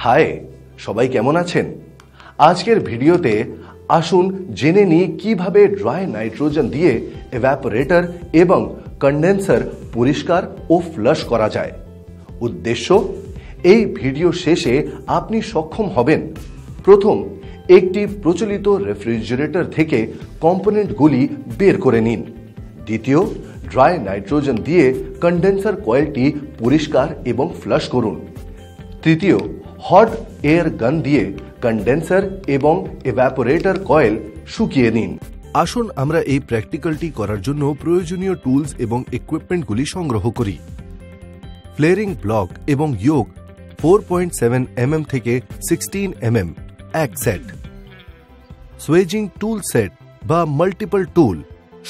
High, সবাই কেমন আছেন? আজকের ভিডিওতে আসুন জেনে নিই কিভাবে ড্রাই নাইট্রোজেন দিয়ে এভাপোরেটর এবং কন্ডেন্সার পরিষ্কার ও ফ্লাশ করা যায়। উদ্দেশ্য, এই ভিডিও শেষে আপনি সক্ষম হবেন প্রথম, একটি প্রচলিত রেফ্রিজারেটর থেকে কম্পোনেন্টগুলি বের করে নিন। দ্বিতীয়, ড্রাই নাইট্রোজেন দিয়ে কন্ডেন্সার কয়েলটি পরিষ্কার এবং ফ্লাশ করুন। তৃতীয়, হট এয়ার গান দিয়ে কন্ডেন্সার এবং এভাপোরেটর কয়েল শুকিয়ে নিন। আসুন আমরা এই প্র্যাকটিক্যালটি করার জন্য প্রয়োজনীয় টুলস এবং ইকুইপমেন্টগুলি সংগ্রহ করি। ফ্লেয়ারিং ব্লক এবং ইয়োক 4.7 mm থেকে 16 mm এক সেট। সুয়েজিং টুল সেট বা মাল্টিপল টুল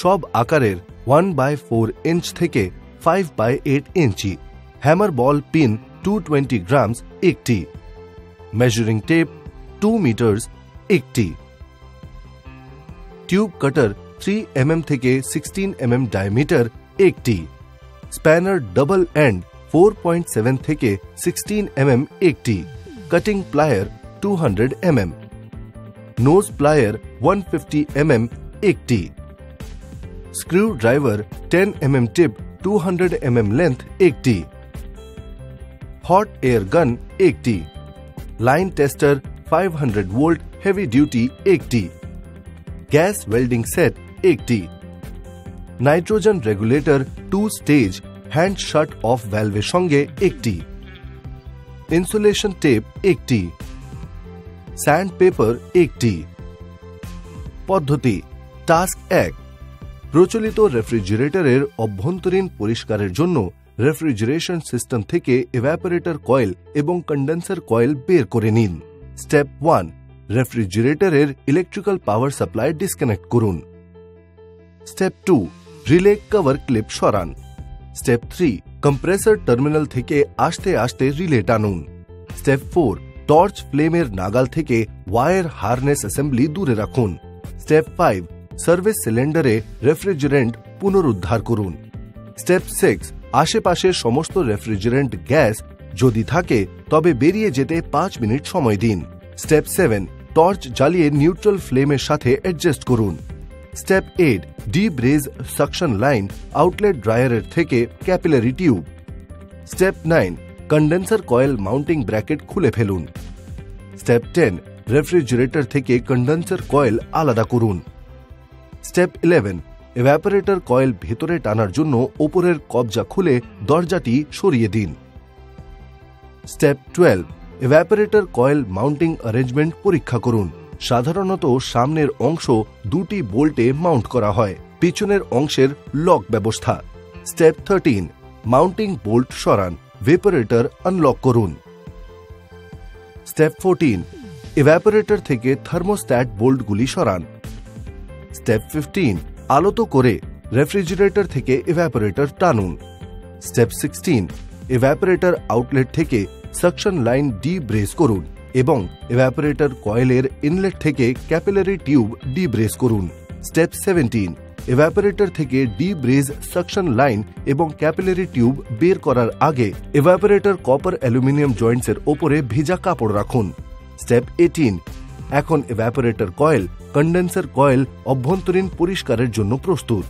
সব আকারের 1/4 ইঞ্চ থেকে 5/8 ইঞ্চি। হ্যামার বল পিন 220 গ্রামস একটি। মেজারিং টেপ 2 মিটার্স একটি। টিউব কাটার 3 mm থেকে 16 mm ডায়ামিটার একটি। স্প্যানার ডাবল এন্ড 4.7 থেকে 16 mm একটি। Cutting plier 200 mm। Nose plier 150 mm একটি। Screw driver 10 mm tip 200 mm length একটি। হট এয়ার গান একটি। Line tester 500 volt heavy duty একটি। Gas welding set একটি। Nitrogen regulator 2 stage hand shut off ভ্যালভের সঙ্গে একটি। ইনসুলেশন টেপ একটি। Sandpaper একটি। পদ্ধতি টাস্ক 1। প্রচলিত রেফ্রিজারেটরের অভ্যন্তরীণ পরিষ্কারের জন্য রেফ্রিজারেশন সিস্টেম থেকে এভাপোরেটর কয়েল এবং কন্ডেন্সার কয়েল বের করে নিন। স্টেপ 1। রেফ্রিজারেটরের ইলেকট্রিক্যাল পাওয়ার সাপ্লাই ডিসকানেক্ট করুন। স্টেপ 2। রিলে কভার ক্লিপ সরান। স্টেপ 3। কম্প্রেসর টার্মিনাল থেকে আস্তে আস্তে রিলে টানুন। স্টেপ 4। টর্চ ফ্লেমের নাগাল থেকে ওয়্যার হারনেস অ্যাসেম্বলি দূরে রাখুন। স্টেপ 5। সার্ভিস সিলিন্ডারে রেফ্রিজারেন্ট পুনরুদ্ধার করুন। স্টেপ 6। আশেপাশের সমস্ত রেফ্রিজারেন্ট গ্যাস যদি থাকে তবে বেরিয়ে যেতে 5 মিনিট সময় দিন। স্টেপ 7। টর্চ জ্বালিয়ে নিউট্রাল ফ্লেমের সাথে অ্যাডজাস্ট করুন। স্টেপ 8। ডিব্রেজ সাকশন লাইন আউটলেট ড্রায়ারের থেকে capillary tube. Step 9। Condenser coil mounting bracket খুলে ফেলুন। স্টেপ 10। রেফ্রিজারেটর থেকে কন্ডেন্সার কয়েল আলাদা করুন। স্টেপ 11। এভাপোরেটর কয়েল ভেতরে টানার জন্য ওপরের কবজা খুলে দরজাটি সরিয়ে দিন। স্টেপ 12। এভাপোরেটর কয়েল মাউন্টিং অ্যারেঞ্জমেন্ট পরীক্ষা করুন। সাধারণত সামনের অংশ 2টি বোল্টে মাউন্ট করা হয়, পিছনের অংশের লক ব্যবস্থা। স্টেপ 13। মাউন্টিং বোল্ট সরান, ভেপোরেটর আনলক করুন। স্টেপ 14। এভাপোরেটর থেকে থার্মোস্ট্যাট বোল্টগুলি সরান। স্টেপ 15। আলতো করে রেফ্রিজারেটর থেকে এভাপোরেটর টানুন। স্টেপ 16। এভাপোরেটর আউটলেট থেকে সাকশন লাইন ডিব্রেজ করুন এবং এভাপোরেটর কয়েলের ইনলেট থেকে ক্যাপিলারি টিউব ডিব্রেজ করুন। স্টেপ 17। এভাপোরেটর থেকে ডিব্রেজ সাকশন লাইন এবং ক্যাপিলারি টিউব বের করার আগে এভাপোরেটর কপার অ্যালুমিনিয়াম জয়েন্টসের ওপরে ভেজা কাপড় রাখুন। স্টেপ 18। এখন এভাপোরেটর কয়েল, কন্ডেন্সার কয়েল অভ্যন্তরীণ পরিষ্কারের জন্য প্রস্তুত।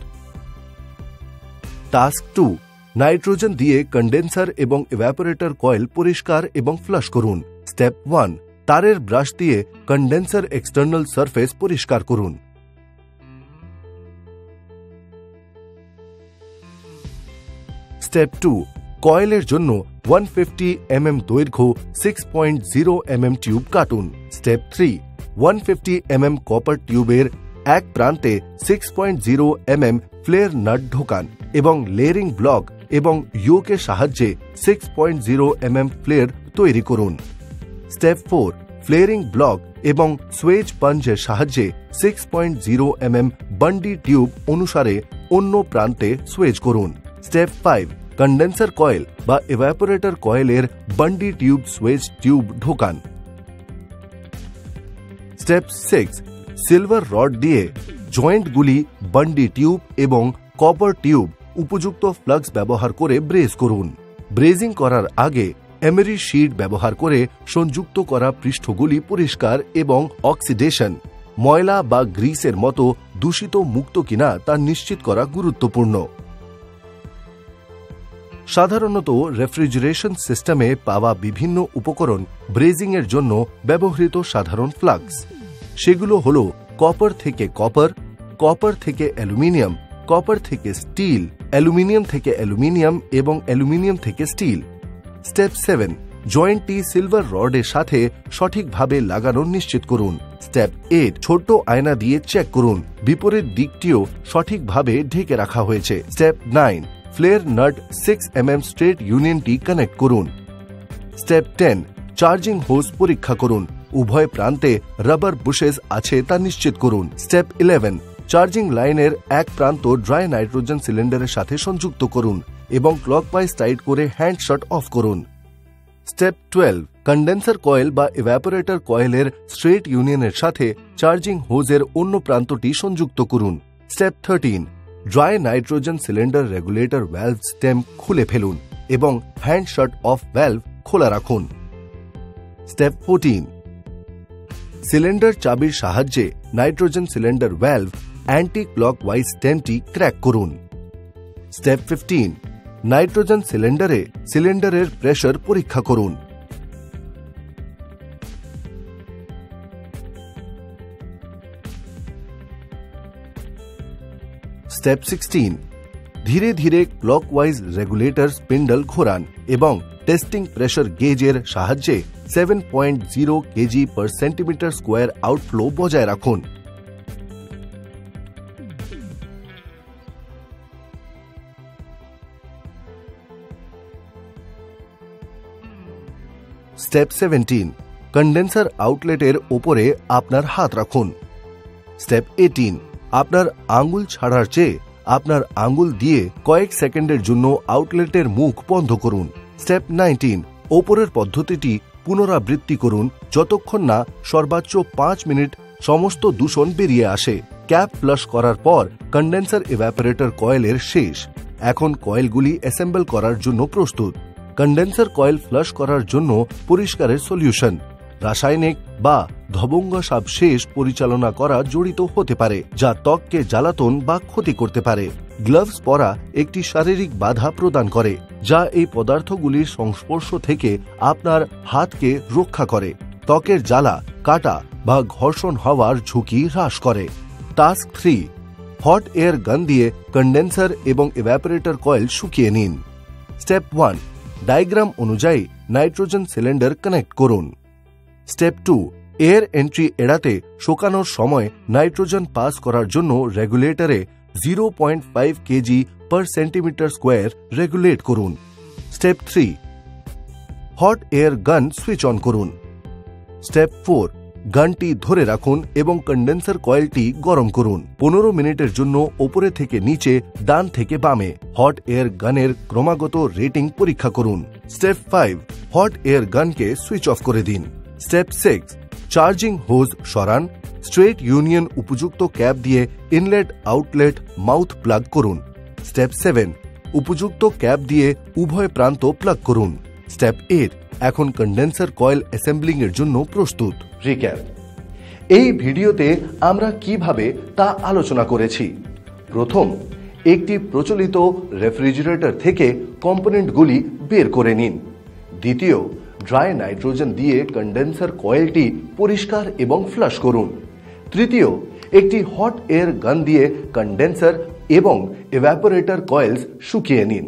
টাস্ক 2। নাইট্রোজেন দিয়ে কন্ডেন্সার এবং এভাপোরেটর কয়েল পরিষ্কার এবং ফ্লাশ করুন। স্টেপ 1। তারের ব্রাশ দিয়ে কন্ডেন্সার এক্সটার্নাল সারফেস পরিষ্কার করুন। স্টেপ 2। কয়েলের জন্য 150 mm দৈর্ঘ্য 6.0 mm টিউব কাটুন। স্টেপ 3। 150 mm কপার টিউবের এক প্রান্তে 6.0 mm ফ্লেয়ার নাট ঢোকান এবং লেয়ারিং ব্লক এবং ইয়োকের সাহায্যে 6.0 mm ফ্লেয়ার তৈরি করুন। স্টেপ 4। ফ্লেয়ারিং ব্লক এবং সুয়েজ পাঞ্চের সাহায্যে 6.0 mm বান্ডি টিউব অনুসারে অন্য প্রান্তে সুয়েজ করুন। স্টেপ 5। কন্ডেন্সার কয়েল বা এভাপোরেটর কয়েলের বান্ডি টিউব সুয়েজ টিউব ঢোকান। স্টেপ 6। সিলভার রড দিয়ে জয়েন্টগুলি বান্ডি টিউব এবং কপার টিউব উপযুক্ত ফ্লাক্স ব্যবহার করে ব্রেজ করুন। ব্রেজিং করার আগে এমারি শিট ব্যবহার করে সংযুক্ত করা পৃষ্ঠগুলি পরিষ্কার এবং অক্সিডেশন, ময়লা বা গ্রিসের মতো দূষিত মুক্ত কিনা তা নিশ্চিত করা গুরুত্বপূর্ণ। সাধারণত রেফ্রিজারেশন সিস্টেমে পাওয়া বিভিন্ন উপকরণ ব্রেজিং এর জন্য ব্যবহৃত সাধারণ ফ্লাক্স। সেগুলো হল কপার থেকে কপার, কপার থেকে অ্যালুমিনিয়াম, কপার থেকে স্টিল, অ্যালুমিনিয়াম থেকে অ্যালুমিনিয়াম এবং অ্যালুমিনিয়াম থেকে স্টিল। স্টেপ 7, জয়েন্টটি সিলভার রডের সাথে সঠিকভাবে লাগানো নিশ্চিত করুন। স্টেপ 8, ছোট আয়না দিয়ে চেক করুন বিপরীত দিকটিও সঠিকভাবে ঢেকে রাখা হয়েছে। Step 9, flare nut 6 mm straight ইউনিয়নটি কানেক্ট করুন। স্টেপ 10, চার্জিং হোজ পরীক্ষা করুন, উভয় প্রান্তে রাবার বুশেস আছে তা নিশ্চিত করুন। স্টেপ 11, চার্জিং লাইনের এক প্রান্ত ড্রাই নাইট্রোজেন সিলিন্ডারের সাথে সংযুক্ত করুন এবং ক্লকওয়াইজ টাইট করে হ্যান্ড শাট অফ করুন। স্টেপ 12, কন্ডেন্সার কয়েল বা ইভাপোরেটর কয়েলের স্ট্রেট ইউনিয়নের সাথে চার্জিং হোজের অন্য প্রান্তটি সংযুক্ত করুন। Step 13, dry nitrogen cylinder regulator valve stem খুলে ফেলুন এবং হ্যান্ড শাট অফ ভ্যালভ খোলা রাখুন। স্টেপ 14, সিলিন্ডার চাবির সাহায্যে nitrogen cylinder valve anti clockwise স্টেমটি ক্র্যাক করুন। স্টেপ 15, নাইট্রোজেন সিলিন্ডারের প্রেসার পরীক্ষা করুন। স্টেপ 16, ধীরে ধীরে ক্লকওয়াইজ রেগুলেটর স্পিন্ডল ঘোরান এবং টেস্টিং প্রেসার গেজের সাহায্যে 7.0 kg/cm² আউটফ্লো বজায় রাখুন। স্টেপ 17, কন্ডেন্সার আউটলেটের ওপরে আপনার হাত রাখুন। স্টেপ 18, আপনার আঙ্গুল ছাড়ার চেয়ে আপনার আঙ্গুল দিয়ে কয়েক সেকেন্ডের জন্য আউটলেটের মুখ বন্ধ করুন। স্টেপ 19, ওপরের পদ্ধতিটি পুনরাবৃত্তি করুন যতক্ষণ না সর্বোচ্চ 5 মিনিট সমস্ত দূষণ বেরিয়ে আসে। ক্যাপ ফ্লাশ করার পর কন্ডেন্সার ইভাপোরেটর কয়েলের শেষ। এখন কয়েলগুলি অ্যাসেম্বল করার জন্য প্রস্তুত। কন্ডেন্সার কয়েল ফ্লাশ করার জন্য পরিষ্কারের সলিউশন, রাসায়নিক বা ধ্বংসাব শেষ পরিচালনা করা জড়িত হতে পারে যা ত্বককে জ্বালাতন বা ক্ষতি করতে পারে। গ্লাভস পরা একটি শারীরিক বাধা প্রদান করে যা এই পদার্থগুলির সংস্পর্শ থেকে আপনার হাতকে রক্ষা করে, ত্বকের জ্বালা, কাটা বা ঘর্ষণ হওয়ার ঝুঁকি হ্রাস করে। টাস্ক 3, হট এয়ার গান দিয়ে কন্ডেন্সার এবং ইভাপোরেটর কয়েল শুকিয়ে নিন। স্টেপ 1, ডায়াগ্রাম অনুযায়ী নাইট্রোজেন সিলিন্ডার কানেক্ট করুন। স্টেপ 2, এয়ার এন্ট্রি এড়াতে শুকানোর সময় নাইট্রোজেন পাস করার জন্য রেগুলেটরে 0.5 kg/cm² রেগুলেট করুন। স্টেপ 3, হট এয়ার গান সুইচ অন করুন। স্টেপ 4, গানটি ধরে রাখুন এবং কন্ডেন্সার কয়েলটি গরম করুন 15 মিনিটের জন্য ওপরে থেকে নিচে, ডান থেকে বামে। হট এয়ার গানের ক্রমাগত রেটিং পরীক্ষা করুন। স্টেপ 5, হট এয়ার গানকে সুইচ অফ করে দিন। স্টেপ 6, চার্জিং হোজ সরান, স্ট্রেট ইউনিয়ন উপযুক্ত ক্যাপ দিয়ে ইনলেট আউটলেট মাউথ প্লাগ করুন। স্টেপ 7, উপযুক্ত ক্যাপ দিয়ে উভয় প্রান্ত প্লাগ করুন। স্টেপ 8, এখন কন্ডেন্সার কয়েল অ্যাসেম্বলিং এর জন্য প্রস্তুত। রিক্যাপ, এই ভিডিওতে আমরা কিভাবে তা আলোচনা করেছি। প্রথম, একটি প্রচলিত রেফ্রিজারেটর থেকে কম্পোনেন্টগুলি বের করে নিন। দ্বিতীয়, ড্রাই নাইট্রোজেন দিয়ে কন্ডেন্সার কয়েলটি পরিষ্কার এবং ফ্লাশ করুন। তৃতীয়, একটি হট এয়ার গান দিয়ে কন্ডেন্সার এবং ইভাপোরেটর কয়েলস শুকিয়ে নিন।